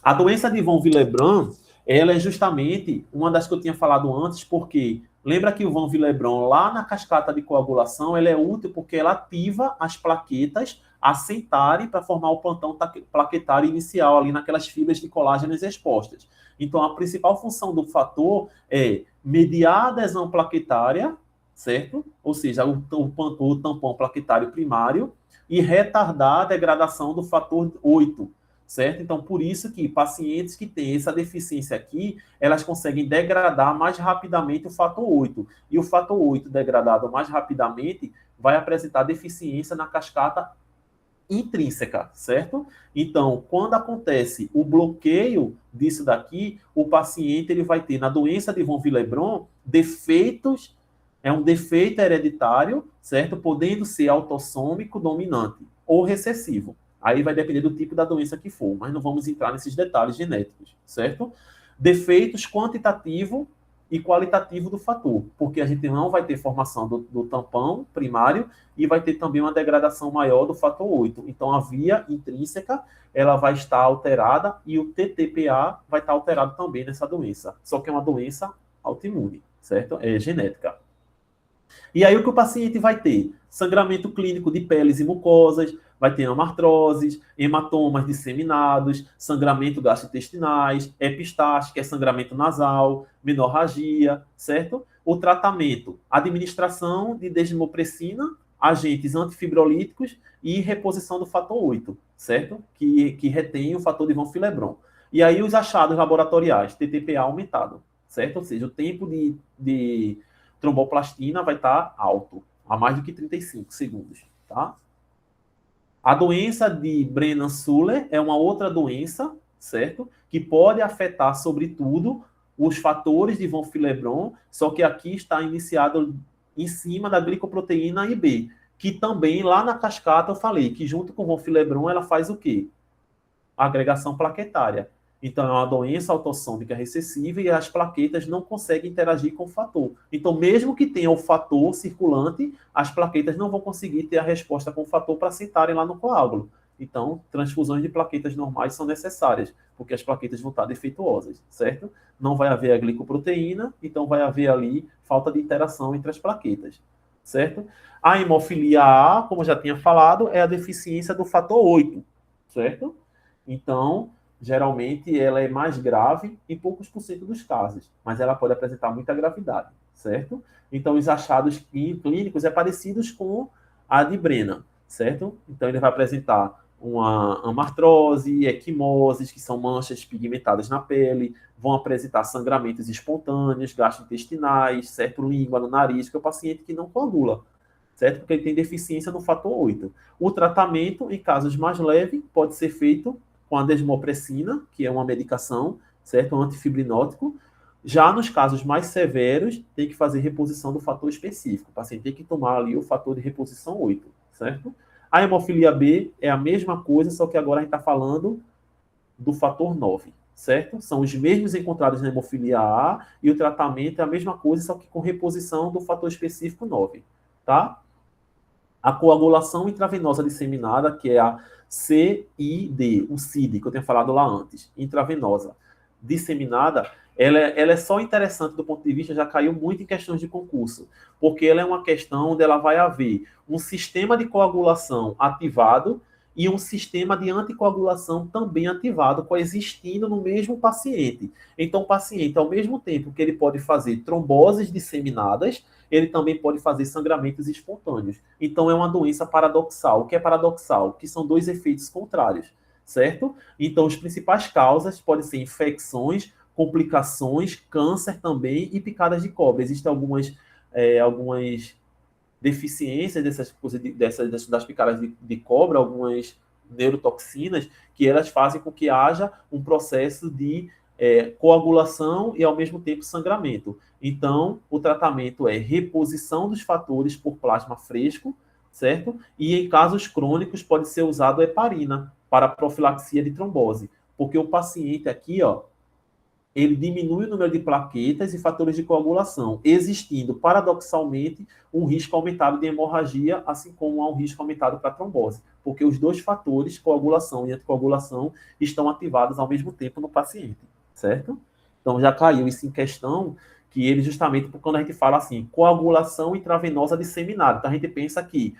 A doença de von Willebrand, ela é justamente uma das que eu tinha falado antes, porque lembra que o von Willebrand, lá na cascata de coagulação, ela é útil porque ela ativa as plaquetas a sentarem para formar o plantão plaquetário inicial ali naquelas fibras de colágenos expostas. Então, a principal função do fator é mediar a adesão plaquetária, certo? Ou seja, o tampão plaquetário primário, e retardar a degradação do fator 8, certo? Então, por isso que pacientes que têm essa deficiência aqui, elas conseguem degradar mais rapidamente o fator 8. E o fator 8 degradado mais rapidamente vai apresentar deficiência na cascata intrínseca, certo? Então, quando acontece o bloqueio disso daqui, o paciente ele vai ter, na doença de von Willebrand, defeitos, é um defeito hereditário, certo? Podendo ser autossômico dominante ou recessivo. Aí vai depender do tipo da doença que for, mas não vamos entrar nesses detalhes genéticos, certo? Defeitos quantitativo e qualitativo do fator, porque a gente não vai ter formação do tampão primário e vai ter também uma degradação maior do fator 8. Então, a via intrínseca ela vai estar alterada e o TTPA vai estar alterado também nessa doença. Só que é uma doença autoimune, certo? É genética. E aí o que o paciente vai ter? Sangramento clínico de peles e mucosas, vai ter amartroses, hematomas disseminados, sangramento gastrointestinais, epistaxe, que é sangramento nasal, menorragia, certo? O tratamento, administração de desmopressina, agentes antifibrolíticos e reposição do fator 8, certo? Que retém o fator de von Willebrand. E aí os achados laboratoriais, TTPA aumentado, certo? Ou seja, o tempo de tromboplastina vai estar alto, a mais do que 35 segundos, tá? A doença de Brennan-Suller é uma outra doença, certo? Que pode afetar, sobretudo, os fatores de von Willebrand, só que aqui está iniciado em cima da glicoproteína IB, que também lá na cascata eu falei que junto com von Willebrand ela faz o quê? Agregação plaquetária. Então, é uma doença autossômica recessiva e as plaquetas não conseguem interagir com o fator. Então, mesmo que tenha o fator circulante, as plaquetas não vão conseguir ter a resposta com o fator para sentarem lá no coágulo. Então, transfusões de plaquetas normais são necessárias, porque as plaquetas vão estar defeituosas, certo? Não vai haver a glicoproteína, então vai haver ali falta de interação entre as plaquetas, certo? A hemofilia A, como eu já tinha falado, é a deficiência do fator 8, certo? Então, geralmente ela é mais grave em poucos por cento dos casos, mas ela pode apresentar muita gravidade, certo? Então, os achados clínicos é parecidos com a de Brennan, certo? Então, ele vai apresentar uma amartrose, equimoses, que são manchas pigmentadas na pele, vão apresentar sangramentos espontâneos, gastrointestinais, certo? Língua no nariz, que é o paciente que não coagula, certo? Porque ele tem deficiência no fator 8. O tratamento, em casos mais leves, pode ser feito com a desmopressina, que é uma medicação, certo? Um antifibrinótico. Já nos casos mais severos, tem que fazer reposição do fator específico. O paciente tem que tomar ali o fator de reposição 8, certo? A hemofilia B é a mesma coisa, só que agora a gente está falando do fator 9, certo? São os mesmos encontrados na hemofilia A e o tratamento é a mesma coisa, só que com reposição do fator específico 9, tá? A coagulação intravenosa disseminada, que é a CID, o CID, que eu tinha falado lá antes, intravenosa disseminada, ela é só interessante do ponto de vista, já caiu muito em questões de concurso, porque ela é uma questão onde ela vai haver um sistema de coagulação ativado e um sistema de anticoagulação também ativado, coexistindo no mesmo paciente. Então, o paciente, ao mesmo tempo que ele pode fazer tromboses disseminadas, ele também pode fazer sangramentos espontâneos. Então, é uma doença paradoxal. O que é paradoxal? Que são dois efeitos contrários, certo? Então, as principais causas podem ser infecções, complicações, câncer também e picadas de cobre. Existem algumas deficiências das picadas de cobra, algumas neurotoxinas, que elas fazem com que haja um processo de coagulação e, ao mesmo tempo, sangramento. Então, o tratamento é reposição dos fatores por plasma fresco, certo? E, em casos crônicos, pode ser usado heparina para profilaxia de trombose, porque o paciente aqui, ó, ele diminui o número de plaquetas e fatores de coagulação, existindo, paradoxalmente, um risco aumentado de hemorragia, assim como há um risco aumentado para trombose, porque os dois fatores, coagulação e anticoagulação, estão ativados ao mesmo tempo no paciente, certo? Então, já caiu isso em questão, que ele justamente, quando a gente fala assim, coagulação intravenosa disseminada, então a gente pensa que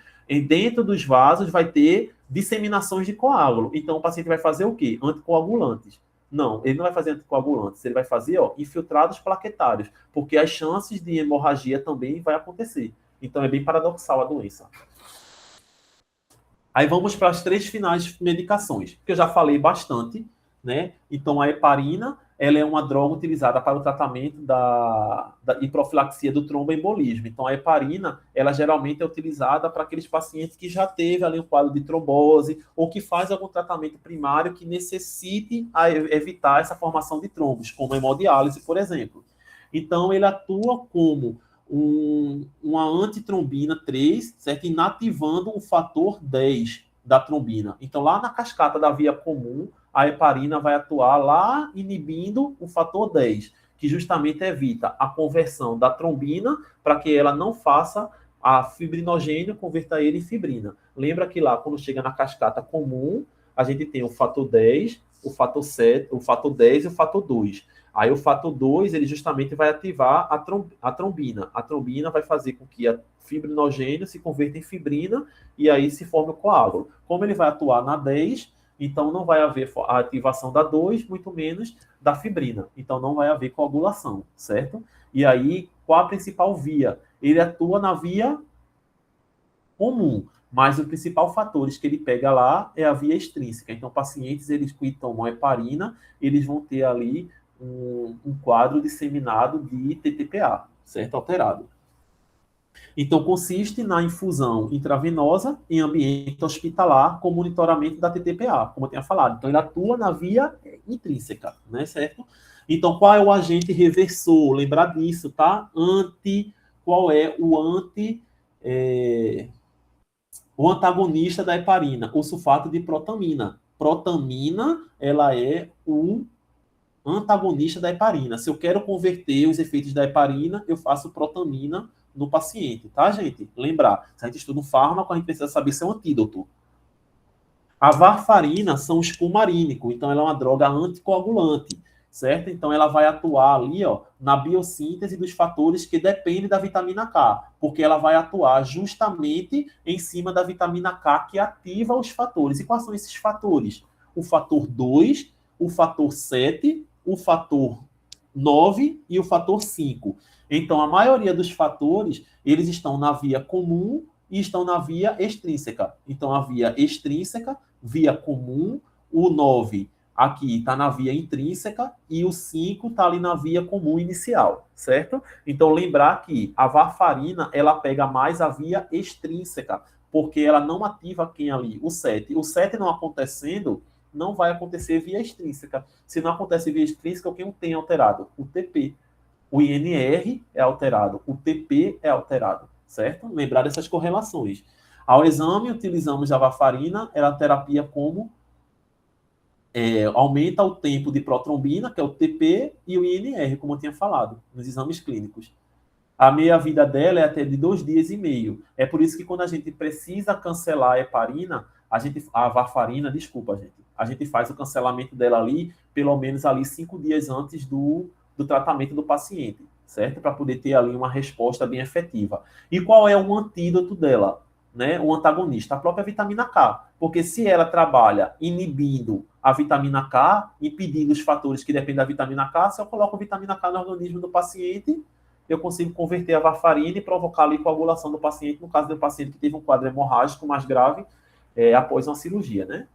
dentro dos vasos vai ter disseminações de coágulo, então o paciente vai fazer o quê? Anticoagulantes. Não, ele não vai fazer anticoagulantes, ele vai fazer infiltrados plaquetários, porque as chances de hemorragia também vai acontecer. Então é bem paradoxal a doença. Aí vamos para as 3 finais de medicações, que eu já falei bastante, né? Então a heparina ela é uma droga utilizada para o tratamento e profilaxia do tromboembolismo. Então, a heparina, ela geralmente é utilizada para aqueles pacientes que já teve ali um quadro de trombose ou que faz algum tratamento primário que necessite evitar essa formação de trombos, como a hemodiálise, por exemplo. Então, ele atua como uma antitrombina 3, certo? Inativando o fator 10 da trombina. Então, lá na cascata da via comum, a heparina vai atuar lá inibindo o fator 10, que justamente evita a conversão da trombina para que ela não faça a fibrinogênio, converta ele em fibrina. Lembra que lá, quando chega na cascata comum, a gente tem o fator 10, o fator 7, o fator 10 e o fator 2. Aí o fator 2, ele justamente vai ativar a trombina. A trombina vai fazer com que a fibrinogênio se converta em fibrina e aí se forme o coágulo. Como ele vai atuar na 10, então não vai haver a ativação da 2, muito menos da fibrina. Então não vai haver coagulação, certo? E aí, qual a principal via? Ele atua na via comum, mas o principal fator que ele pega lá é a via extrínseca. Então, pacientes eles que tomam heparina, eles vão ter ali um quadro disseminado de TTPA, certo? Alterado. Então, consiste na infusão intravenosa em ambiente hospitalar com monitoramento da TTPA, como eu tinha falado. Então, ele atua na via intrínseca, né, certo? Então, qual é o agente reversor? Lembrar disso, tá? Qual é o antagonista da heparina? O sulfato de protamina. Protamina, ela é o antagonista da heparina. Se eu quero converter os efeitos da heparina, eu faço protamina no paciente, tá, gente? Lembrar, se a gente estuda um fármaco, a gente precisa saber se é um antídoto. A varfarina são os cumarínicos, então ela é uma droga anticoagulante, certo? Então ela vai atuar ali, ó, na biossíntese dos fatores que dependem da vitamina K, porque ela vai atuar justamente em cima da vitamina K que ativa os fatores. E quais são esses fatores? O fator 2, o fator 7, o fator 9 e o fator 5. Então, a maioria dos fatores, eles estão na via comum e estão na via extrínseca. Então, a via extrínseca, via comum, o 9 aqui está na via intrínseca e o 5 está ali na via comum inicial, certo? Então, lembrar que a varfarina, ela pega mais a via extrínseca, porque ela não ativa quem ali? O 7. O 7 não acontecendo, não vai acontecer via extrínseca. Se não acontece via extrínseca, quem tem alterado? O TP. O INR é alterado, o TP é alterado, certo? Lembrar dessas correlações. Ao exame, utilizamos a varfarina, era a terapia como aumenta o tempo de protrombina, que é o TP, e o INR, como eu tinha falado, nos exames clínicos. A meia-vida dela é até de 2 dias e meio. É por isso que quando a gente precisa cancelar a heparina, a varfarina, desculpa, gente, a gente faz o cancelamento dela ali, pelo menos ali 5 dias antes do tratamento do paciente, certo? Para poder ter ali uma resposta bem efetiva. E qual é o antídoto dela? Né? O antagonista, a própria vitamina K. Porque se ela trabalha inibindo a vitamina K, impedindo os fatores que dependem da vitamina K, se eu coloco vitamina K no organismo do paciente, eu consigo converter a varfarina e provocar ali coagulação do paciente, no caso de um paciente que teve um quadro hemorrágico mais grave após uma cirurgia, né?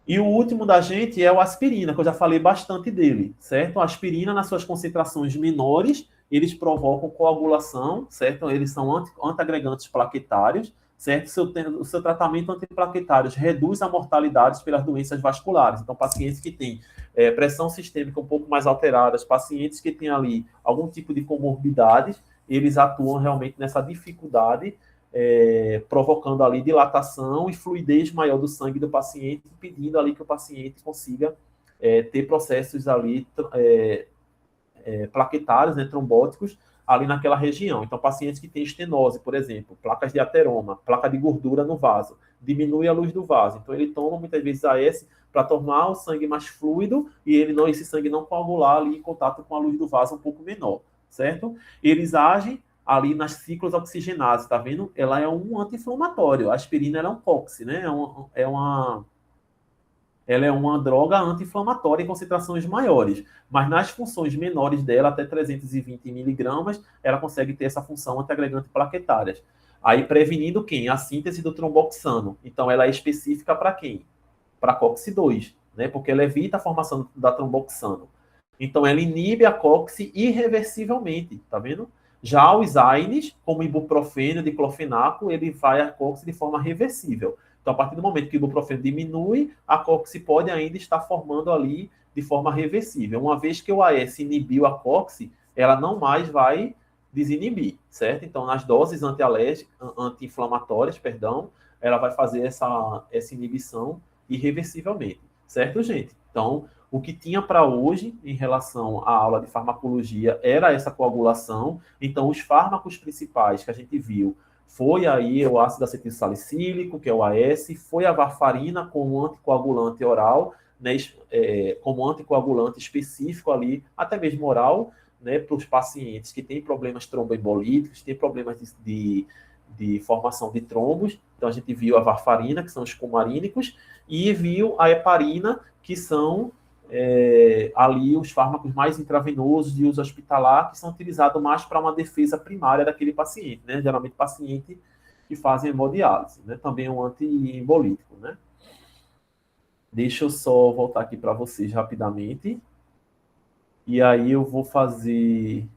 E o último da gente é o aspirina, que eu já falei bastante dele, certo? A aspirina, nas suas concentrações menores, eles provocam coagulação, certo? Eles são antiagregantes plaquetários, certo? O seu tratamento antiplaquetários reduz a mortalidade pelas doenças vasculares. Então, pacientes que têm pressão sistêmica um pouco mais alterada, pacientes que têm ali algum tipo de comorbidade, eles atuam realmente nessa dificuldade provocando ali dilatação e fluidez maior do sangue do paciente, impedindo ali que o paciente consiga ter processos ali plaquetários, né, trombóticos, ali naquela região. Então, pacientes que têm estenose, por exemplo, placas de ateroma, placa de gordura no vaso, diminui a luz do vaso. Então, ele toma muitas vezes AS para tornar o sangue mais fluido e esse sangue não coagular ali em contato com a luz do vaso um pouco menor, certo? Eles agem ali nas ciclos oxigenases, tá vendo? Ela é um anti-inflamatório. A aspirina é um COX, né? Ela é uma droga anti-inflamatória em concentrações maiores, mas nas funções menores dela, até 320 miligramas, ela consegue ter essa função antiagregante plaquetária. Aí prevenindo quem? A síntese do tromboxano. Então ela é específica para quem? Para COX-2, né? Porque ela evita a formação da tromboxano. Então, ela inibe a cóccix irreversivelmente, tá vendo? Já os AINES, como ibuprofeno, diclofenaco, ele vai a cóccix de forma reversível. Então, a partir do momento que o ibuprofeno diminui, a cóccix pode ainda estar formando ali de forma reversível. Uma vez que o AS inibiu a cóccix, ela não mais vai desinibir, certo? Então, nas doses anti-inflamatórias, perdão, ela vai fazer essa inibição irreversivelmente, certo, gente? Então, o que tinha para hoje em relação à aula de farmacologia era essa coagulação. Então, os fármacos principais que a gente viu foi aí o ácido acetil salicílico, que é o AS, foi a varfarina como anticoagulante oral, né, como anticoagulante específico ali, até mesmo oral, né, para os pacientes que têm problemas tromboembolíticos, têm problemas de formação de trombos. Então, a gente viu a varfarina, que são os cumarínicos, e viu a heparina, que são ali os fármacos mais intravenosos de uso hospitalar, que são utilizados mais para uma defesa primária daquele paciente, né? Geralmente paciente que fazem hemodiálise, né? Também um antiembolítico, né? Deixa eu só voltar aqui para vocês rapidamente. E aí eu vou fazer